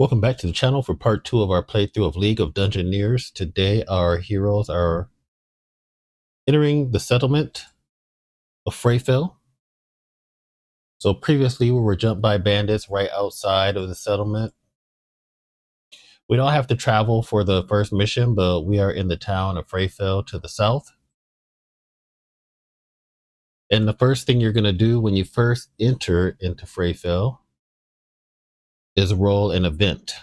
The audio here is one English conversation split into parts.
Welcome back to the channel for part 2 of our playthrough of League of Dungeoneers. Today our heroes are entering the settlement of FreyFell. So previously we were jumped by bandits right outside of the settlement. We don't have to travel for the first mission, but we are in the town of FreyFell to the south. And the first thing you're going to do when you first enter into FreyFell is roll an event.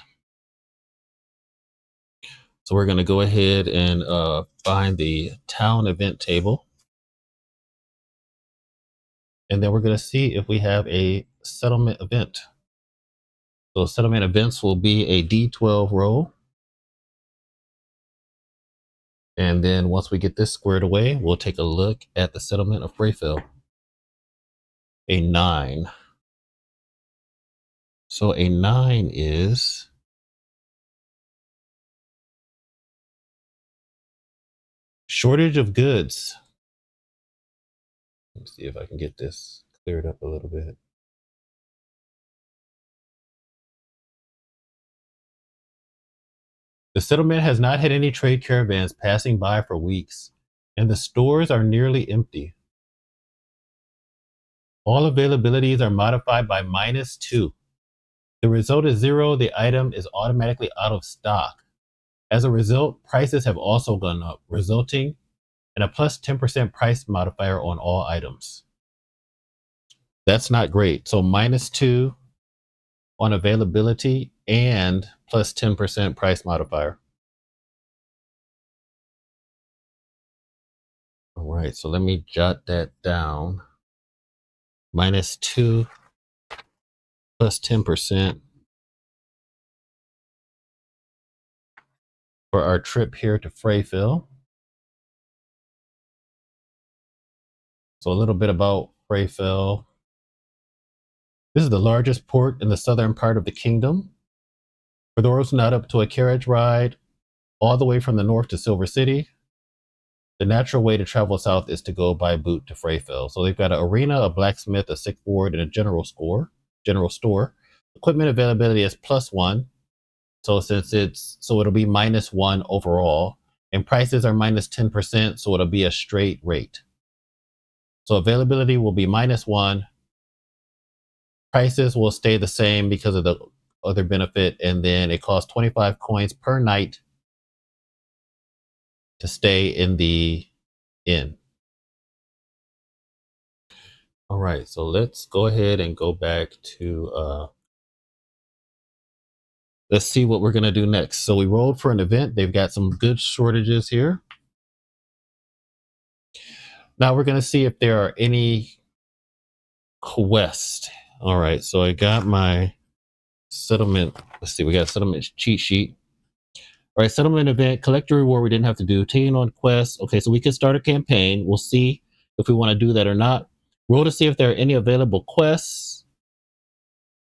So we're going to go ahead and find the town event table. And then we're going to see if we have a settlement event. So settlement events will be a D12 roll. And then once we get this squared away, we'll take a look at the settlement of FreyFell. A 9. So a 9 is shortage of goods. Let me see if I can get this cleared up a little bit. The settlement has not had any trade caravans passing by for weeks, and the stores are nearly empty. All availabilities are modified by -2. The result is 0. The item is automatically out of stock. As a result, prices have also gone up, resulting in a plus 10% price modifier on all items. That's not great. So -2 on availability and plus 10% price modifier. All right, so let me jot that down. -2 plus 10% for our trip here to FreyFell. So a little bit about FreyFell. This is the largest port in the southern part of the kingdom. For those not up to a carriage ride all the way from the north to Silver City, the natural way to travel south is to go by boot to FreyFell. So they've got an arena, a blacksmith, a sick ward, and a general store. Equipment availability is +1. So it'll be -1 overall. And prices are -10%, so it'll be a straight rate. So availability will be -1. Prices will stay the same because of the other benefit, and then it costs 25 coins per night to stay in the inn. All right, so let's go ahead and go back to let's see what we're gonna do next. So we rolled for an event. They've got some good shortages here. Now we're gonna see if there are any quests. All right, so I got my settlement. Let's see, we got a settlement cheat sheet. All right, settlement event, collect your reward. We didn't have to do. Taking on quests. Okay, so we can start a campaign. We'll see if we want to do that or not. Roll to see if there are any available quests.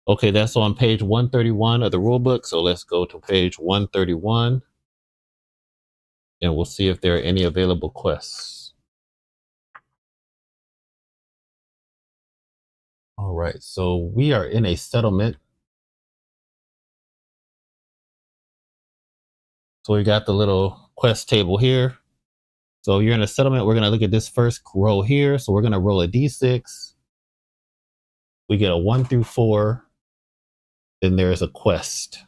Okay, that's on page 131 of the rulebook. So let's go to page 131 and we'll see if there are any available quests. All right, so we are in a settlement. So we got the little quest table here. So you're in a settlement. We're going to look at this first row here. So we're going to roll a d6. We get a 1 through 4. Then there's a quest.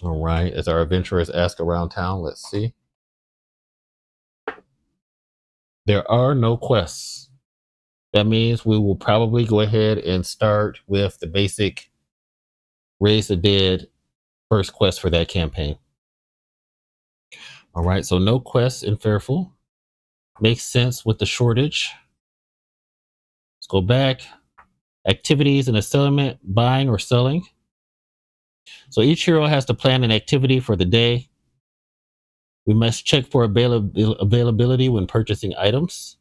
All right, as our adventurers ask around town, let's see. There are no quests. That means we will probably go ahead and start with the basic Raise the Dead first quest for that campaign. All right, so no quests in Fairful. Makes sense with the shortage. Let's go back. Activities in a settlement, buying or selling. So each hero has to plan an activity for the day. We must check for availability when purchasing items.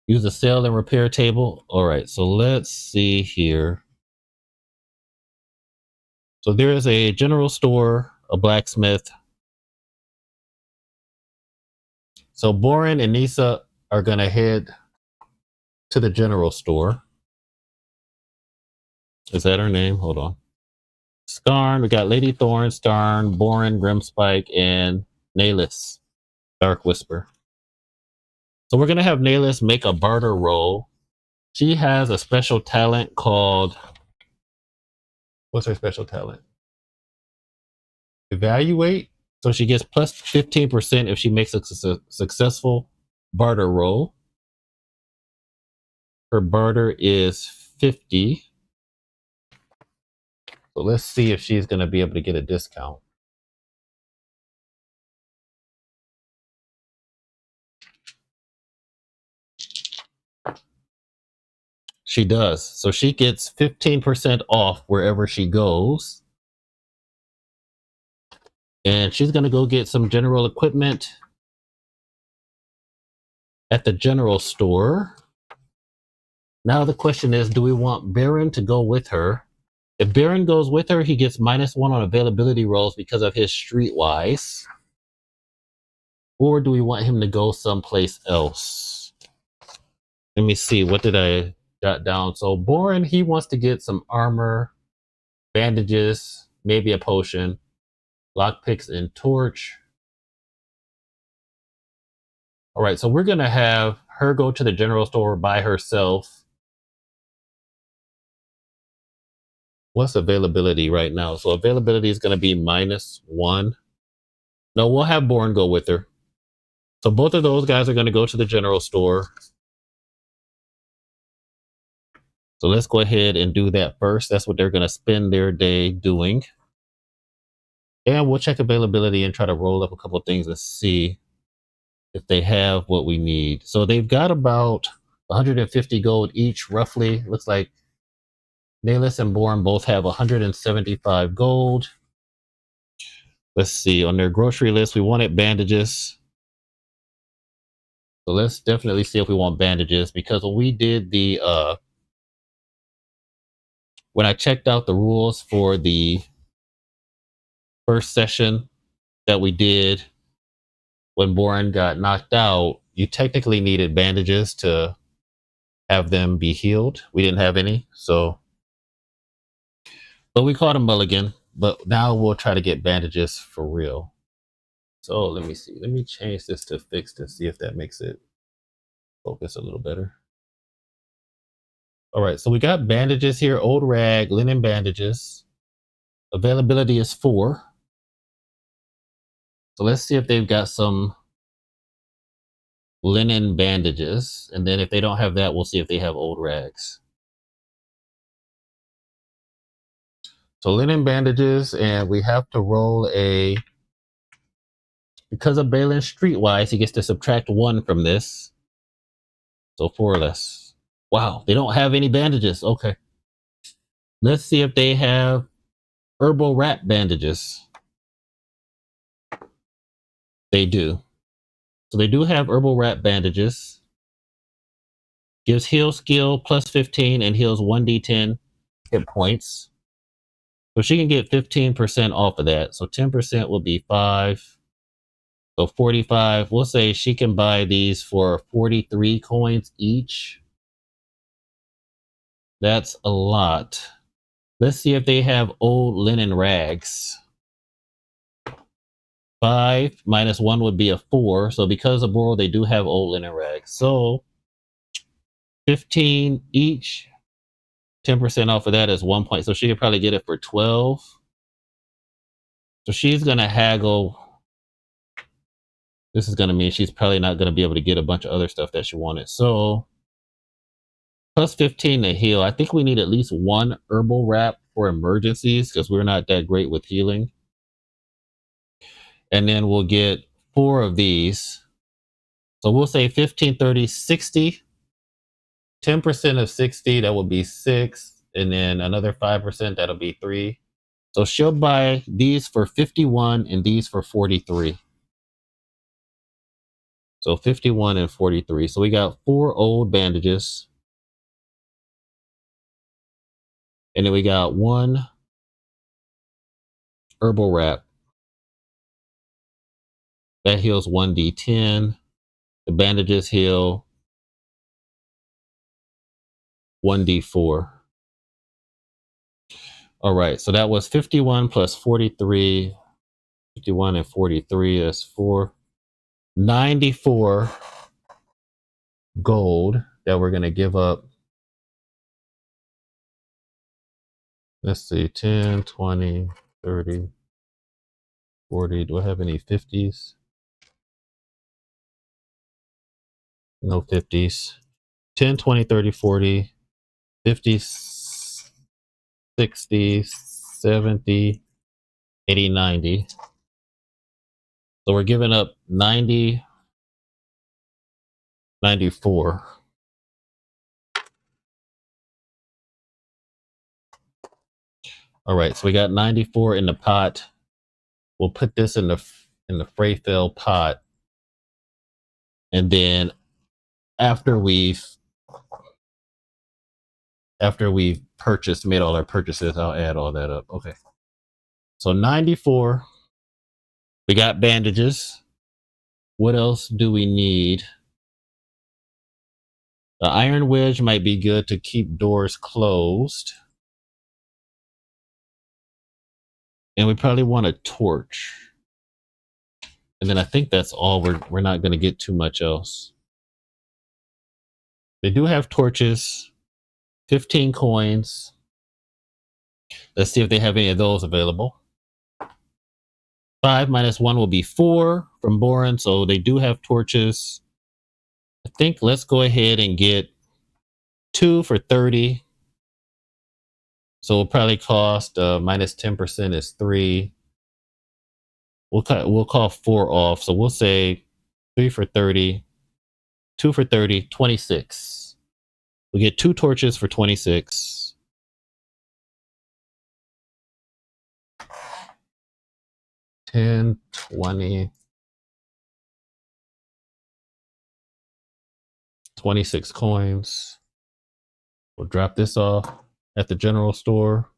Use the sell and repair table. All right, so let's see here. So there is a general store, a blacksmith. So Boren and Nisa are going to head to the general store. Is that her name? Hold on. Skarn. We got Lady Thorne, Starn, Boren, Grimspike, and Naelis, Dark Whisper. So we're gonna have Naelis make a barter roll. She has a special talent called, what's her special talent? Evaluate. So she gets plus 15% if she makes a successful barter roll. Her barter is 50. So let's see if she's going to be able to get a discount. She does. So she gets 15% off wherever she goes. And she's going to go get some general equipment at the general store. Now the question is, do we want Baron to go with her? If Baron goes with her, he gets -1 on availability rolls because of his streetwise. Or do we want him to go someplace else? Let me see. What did I jot down? So Boren, he wants to get some armor, bandages, maybe a potion, lockpicks, and torch. All right, so we're gonna have her go to the general store by herself. What's availability right now? So availability is gonna be -1. No, we'll have Boren go with her. So both of those guys are gonna go to the general store. So let's go ahead and do that first. That's what they're gonna spend their day doing. And we'll check availability and try to roll up a couple of things and see if they have what we need. So they've got about 150 gold each, roughly. Looks like Naelis and Bourne both have 175 gold. Let's see. On their grocery list, we wanted bandages. So let's definitely see if we want bandages, because when we did the when I checked out the rules for the first session that we did when Boren got knocked out, you technically needed bandages to have them be healed. We didn't have any, but we caught a mulligan. But now we'll try to get bandages for real. So let me see. Let me change this to fixed and see if that makes it focus a little better. All right, so we got bandages here. Old rag, linen bandages. Availability is 4. So let's see if they've got some linen bandages. And then if they don't have that, we'll see if they have old rags. So linen bandages, and we have to roll a, because of Balin's streetwise, he gets to subtract 1 from this. So 4 or less. Wow, they don't have any bandages. Okay. Let's see if they have herbal rat bandages. They do. So they do have herbal rat bandages. Gives heal skill plus 15 and heals 1d10 hit points. So she can get 15% off of that. So 10% will be 5. So 45. We'll say she can buy these for 43 coins each. That's a lot. Let's see if they have old linen rags. 5 minus 1 would be a 4. So because of Boro, they do have old linen rags. So 15 each. 10% off of that is 1 point. So she could probably get it for 12. So she's going to haggle. This is going to mean she's probably not going to be able to get a bunch of other stuff that she wanted. So plus 15 to heal. I think we need at least 1 herbal wrap for emergencies because we're not that great with healing. And then we'll get 4 of these. So we'll say 15, 30, 60. 10% of 60, that will be 6. And then another 5%, that'll be 3. So she'll buy these for 51 and these for 43. So 51 and 43. So we got 4 old bandages. And then we got 1 herbal wrap. That heals 1d10. The bandages heal 1d4. All right, so that was 51 plus 43. 51 and 43 is 94 gold that we're going to give up. Let's see, 10, 20, 30, 40. Do I have any 50s? No 50s. 10, 20, 30, 40, 50, 60, 70, 80, 90. So we're giving up 90, 94. All right, so we got 94 in the pot. We'll put this in the FreyFell pot. And then after we've made all our purchases, I'll add all that up. Okay. So 94. We got bandages. What else do we need? The iron wedge might be good to keep doors closed. And we probably want a torch. And then I think that's all. We're not going to get too much else. They do have torches. 15 coins. Let's see if they have any of those available. 5 minus 1 will be 4 from Boren, so they do have torches. I think let's go ahead and get 2 for 30. So it'll probably cost minus 10% is 3. We'll call 4 off. So we'll say 3 for 30, 2 for 30, 26. We get 2 torches for 26. $10, $20, 26 coins. We'll drop this off at the general store.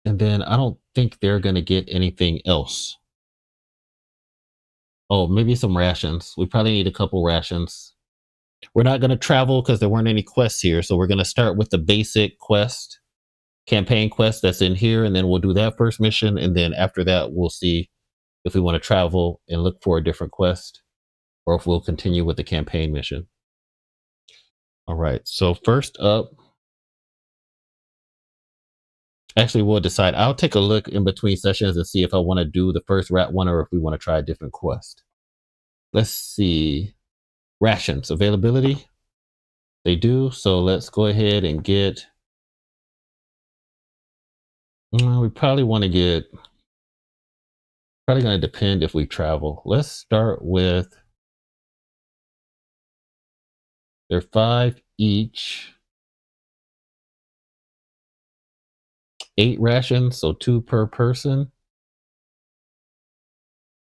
And then I don't think they're going to get anything else. Oh, maybe some rations. We probably need a couple rations. We're not going to travel because there weren't any quests here. So we're going to start with the basic quest, campaign quest that's in here. And then we'll do that first mission. And then after that, we'll see if we want to travel and look for a different quest or if we'll continue with the campaign mission. All right. So first up, actually, we'll decide. I'll take a look in between sessions and see if I want to do the first rat one or if we want to try a different quest. Let's see. Rations availability. They do. So let's go ahead and get. We probably want to get. Probably going to depend if we travel. Let's start with. They're 5 each. 8 rations, so 2 per person.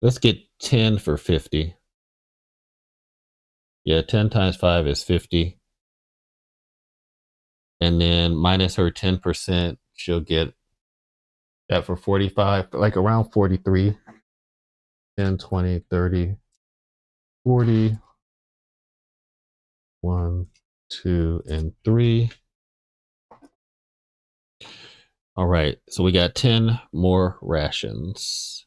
Let's get 10 for 50. Yeah, 10 times 5 is 50. And then minus her 10%, she'll get that for 45, like around 43. 10, 20, 30, 40. 1, 2, and 3. All right, so we got 10 more rations.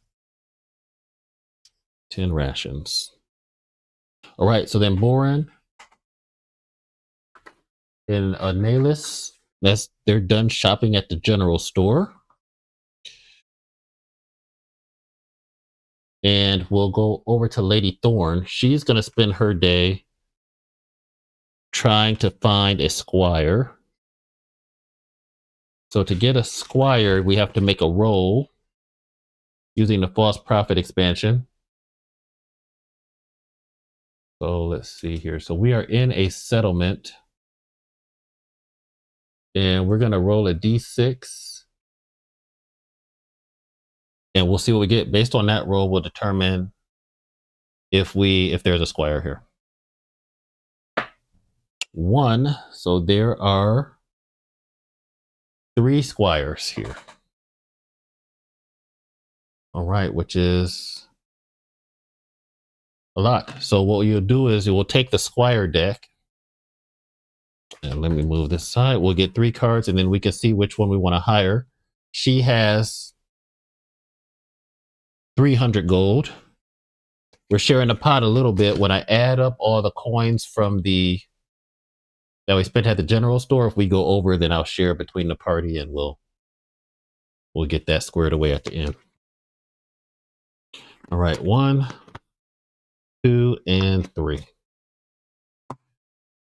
10 rations. All right, so then Boren and Nalis, they're done shopping at the general store. And we'll go over to Lady Thorne. She's going to spend her day trying to find a squire. So to get a squire, we have to make a roll using the false prophet expansion. So let's see here. So we are in a settlement. And we're going to roll a d6. And we'll see what we get. Based on that roll, we'll determine if there's a squire here. 1. So there are 3 squires here. All right, which is a lot. So what you'll do is you will take the squire deck And let me move this side. We'll get 3 cards and then we can see which one we want to hire. She has 300 gold. We're sharing the pot a little bit. When I add up all the coins from the that we spent at the general store, if we go over, then I'll share between the party and we'll get that squared away at the end. All right, 1, 2, and 3.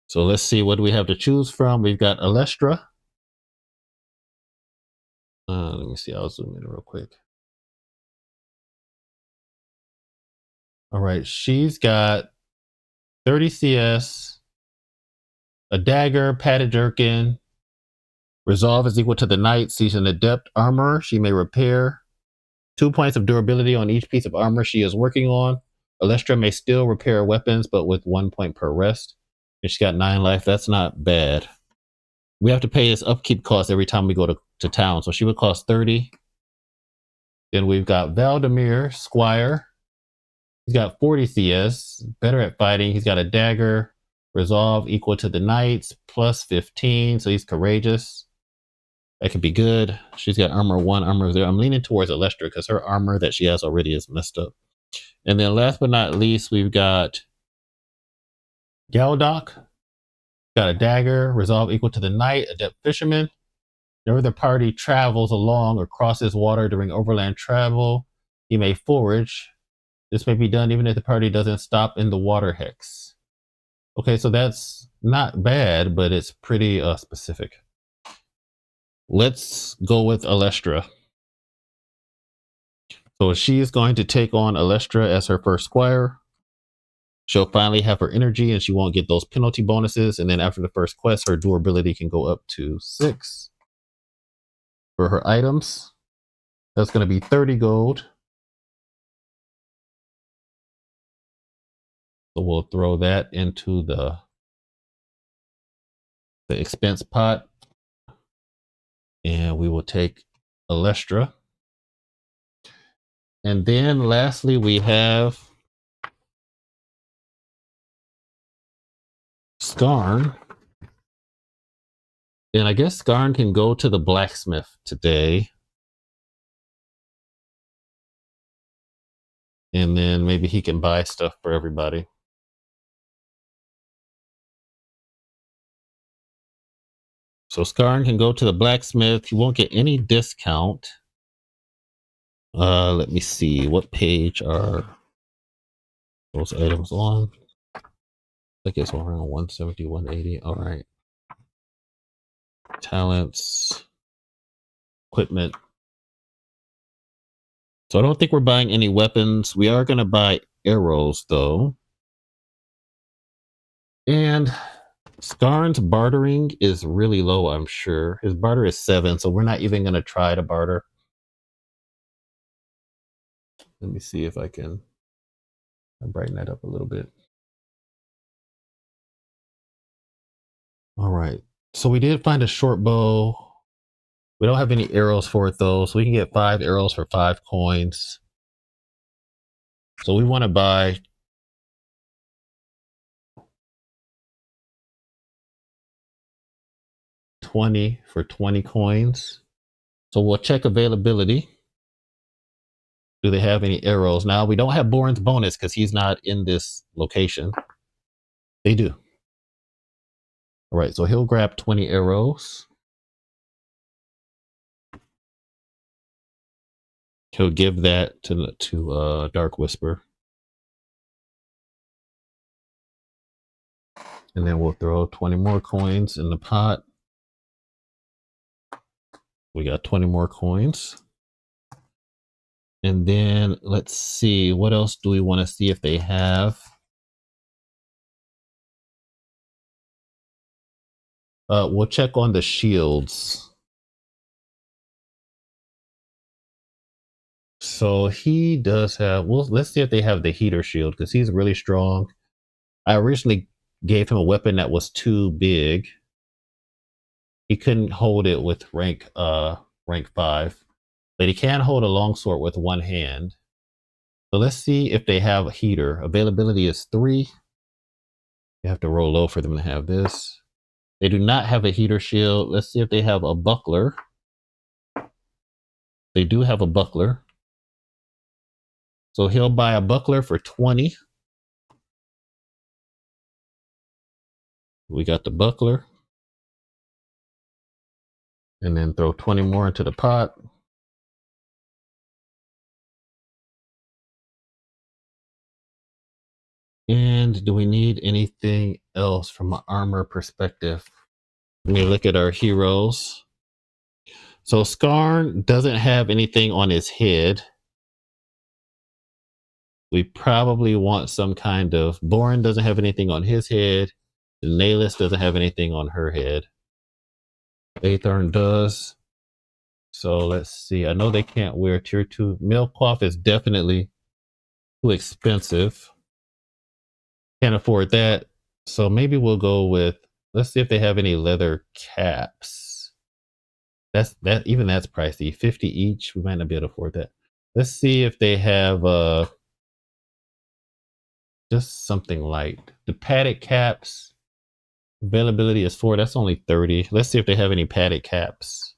So let's see what we have to choose from. We've got Alestra. Let me see. I'll zoom in real quick. All right, she's got 30 CS, a dagger, padded jerkin. Resolve is equal to the knight. She's an adept armor. She may repair 2 points of durability on each piece of armor she is working on. Alestra may still repair weapons, but with 1 point per rest. And she's got 9 life. That's not bad. We have to pay this upkeep cost every time we go to town. So she would cost 30. Then we've got Valdemir, Squire. He's got 40 CS, better at fighting. He's got a dagger, resolve equal to the knights, plus 15. So he's courageous. That could be good. She's got armor 1, armor 0. I'm leaning towards Alestra because her armor that she has already is messed up. And then last but not least, we've got Galdoc. Got a dagger, resolve equal to the knight, adept fisherman. Whenever the party travels along or crosses water during overland travel, he may forage. This may be done even if the party doesn't stop in the water hex. Okay, so that's not bad, but it's pretty specific. Let's go with Alestra. So she is going to take on Alestra as her first squire. She'll finally have her energy and she won't get those penalty bonuses. And then after the first quest, her durability can go up to 6. For her items, that's going to be 30 gold. So we'll throw that into the expense pot. And we will take Alestra. And then lastly, we have Skarn. And I guess Skarn can go to the blacksmith today. And then maybe he can buy stuff for everybody. So Skarn can go to the blacksmith. He won't get any discount. Let me see. What page are those items on? I guess we're around 170, 180. All right. Talents. Equipment. So I don't think we're buying any weapons. We are going to buy arrows, though. And Skarn's bartering is really low, I'm sure. His barter is 7, so we're not even going to try to barter. Let me see if I can brighten that up a little bit. All right. So we did find a short bow. We don't have any arrows for it, though, so we can get 5 arrows for 5 coins. So we want to buy 20 for 20 coins. So we'll check availability. Do they have any arrows? Now, we don't have Boren's bonus because he's not in this location. They do. All right, so he'll grab 20 arrows. He'll give that to Dark Whisper. And then we'll throw 20 more coins in the pot. We got 20 more coins. And then let's see, what else do we want to see if they have? We'll check on the shields. So he does have, well, let's see if they have the heater shield because he's really strong. I originally gave him a weapon that was too big. He couldn't hold it with rank 5, but he can hold a longsword with one hand. So let's see if they have a heater. Availability is 3. You have to roll low for them to have this. They do not have a heater shield. Let's see if they have a buckler. They do have a buckler. So he'll buy a buckler for 20. We got the buckler. And then throw 20 more into the pot. And do we need anything else from an armor perspective? Let me look at our heroes. So Skarn doesn't have anything on his head. We probably want some kind of... Boren doesn't have anything on his head. Naelis doesn't have anything on her head. Aethern does. So let's see. I know they can't wear tier 2. Milcloth is definitely too expensive. Can't afford that. So maybe we'll go with... Let's see if they have any leather caps. That's pricey. 50 each. We might not be able to afford that. Let's see if they have just something light. The padded caps. Availability is 4. That's only 30. Let's see if they have any padded caps.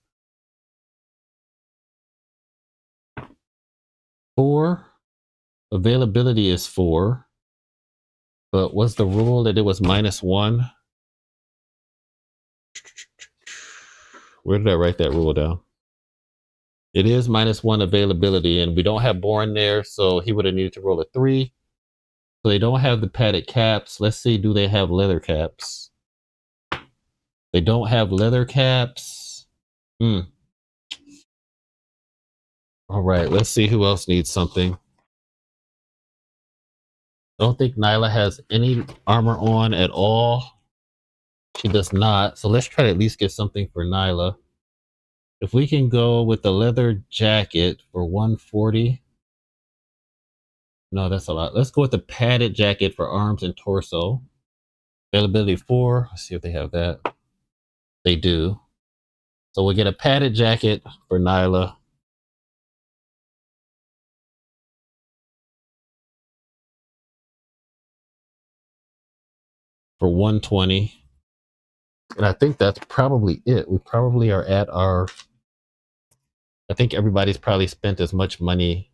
4. Availability is 4. But was the rule that it was -1? Where did I write that rule down? It is -1 availability, and we don't have Boren there, so he would have needed to roll a 3. So they don't have the padded caps. Let's see, do they have leather caps? They don't have leather caps. All right, let's see who else needs something. I don't think Nyla has any armor on at all. She does not. So let's try to at least get something for Nyla. If we can go with the leather jacket for 140. No, that's a lot. Let's go with the padded jacket for arms and torso. Availability 4. Let's see if they have that. They do. So we'll get a padded jacket for Nyla. For 120. And I think that's probably it. We probably are at our... I think everybody's probably spent as much money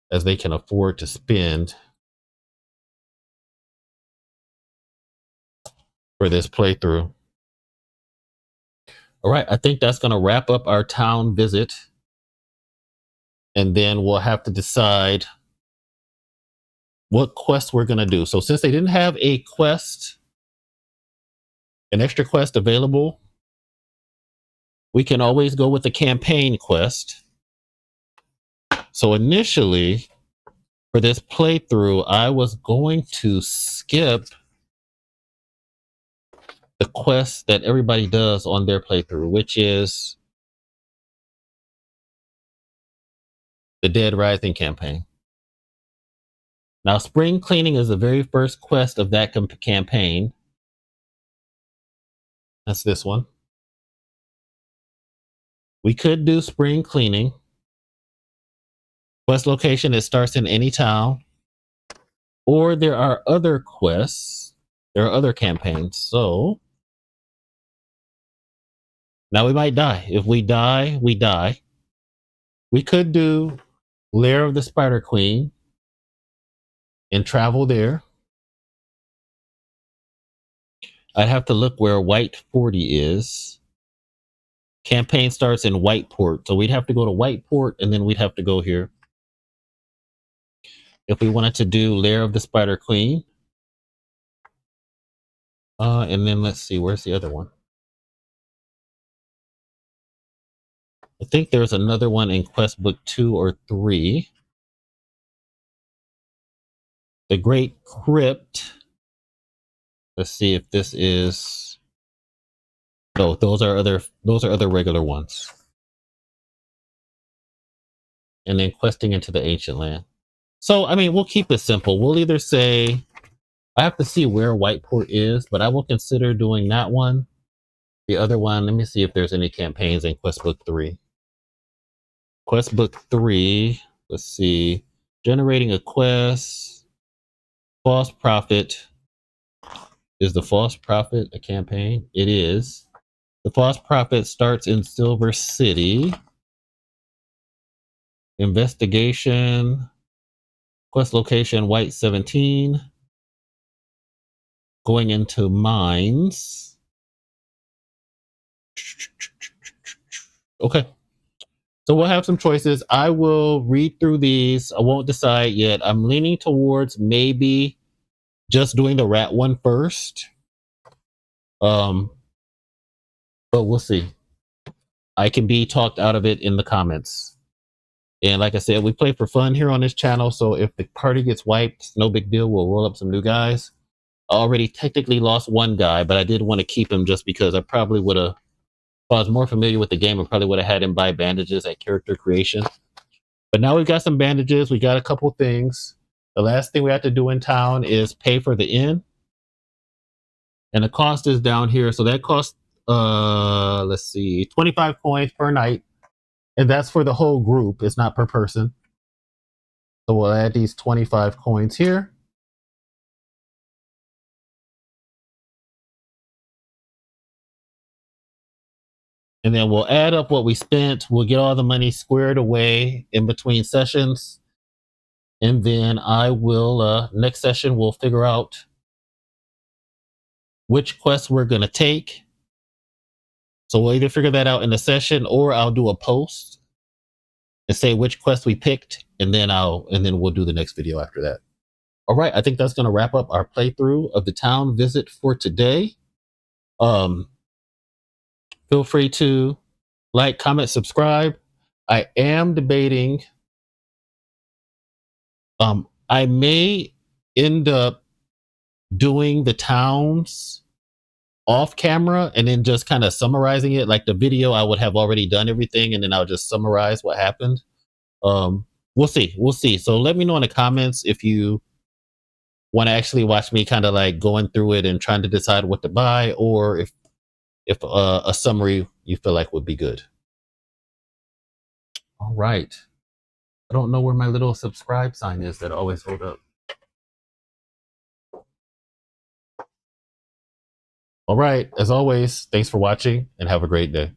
as they can afford to spend for this playthrough. All right, I think that's going to wrap up our town visit. And then we'll have to decide what quest we're going to do. So since they didn't have a quest, an extra quest available, we can always go with the campaign quest. So initially, for this playthrough, I was going to skip the quest that everybody does on their playthrough, which is the Dead Rising campaign. Now, spring cleaning is the very first quest of that campaign. That's this one. We could do spring cleaning. Quest location, it starts in any town. Or there are other quests. There are other campaigns. So now we might die. If we die, we die. We could do Lair of the Spider Queen and travel there. I'd have to look where White 40 is. Campaign starts in Whiteport. So we'd have to go to Whiteport and then we'd have to go here. If we wanted to do Lair of the Spider Queen. And then let's see, where's the other one? I think there's another one in Quest Book 2 or 3. The Great Crypt. Let's see if this is... No, those are other regular ones. And then questing into the Ancient Land. So, I mean, we'll keep it simple. We'll either say... I have to see where Whiteport is, but I will consider doing that one. The other one, let me see if there's any campaigns in Quest Book 3. Quest Book 3, let's see. Generating a quest, false prophet. Is the False Prophet a campaign? It is. The False Prophet starts in Silver City. Investigation. Quest location White 17. Going into mines. Okay. So we'll have some choices. I will read through these. I won't decide yet. I'm leaning towards maybe just doing the rat one first. But we'll see. I can be talked out of it in the comments. And like I said, we play for fun here on this channel. So if the party gets wiped, no big deal. We'll roll up some new guys. I already technically lost one guy, but I did want to keep him just because I probably would have, if I was more familiar with the game, I probably would have had him buy bandages at character creation. But now we've got some bandages. We got a couple things. The last thing we have to do in town is pay for the inn. And the cost is down here. So that costs, let's see, 25 coins per night. And that's for the whole group. It's not per person. So we'll add these 25 coins here. And then we'll add up what we spent. We'll get all the money squared away in between sessions. And then I will, next session, we'll figure out which quests we're going to take. So we'll either figure that out in the session or I'll do a post and say which quest we picked. And then we'll do the next video after that. All right. I think that's going to wrap up our playthrough of the town visit for today. Feel free to like, comment, subscribe. I am debating. I may end up doing the towns off camera and then just kind of summarizing it. Like the video, I would have already done everything and then I'll just summarize what happened. We'll see. So let me know in the comments if you want to actually watch me kind of like going through it and trying to decide what to buy, or if a summary you feel like would be good. All right. I don't know where my little subscribe sign is that I always hold up. All right. As always, thanks for watching and have a great day.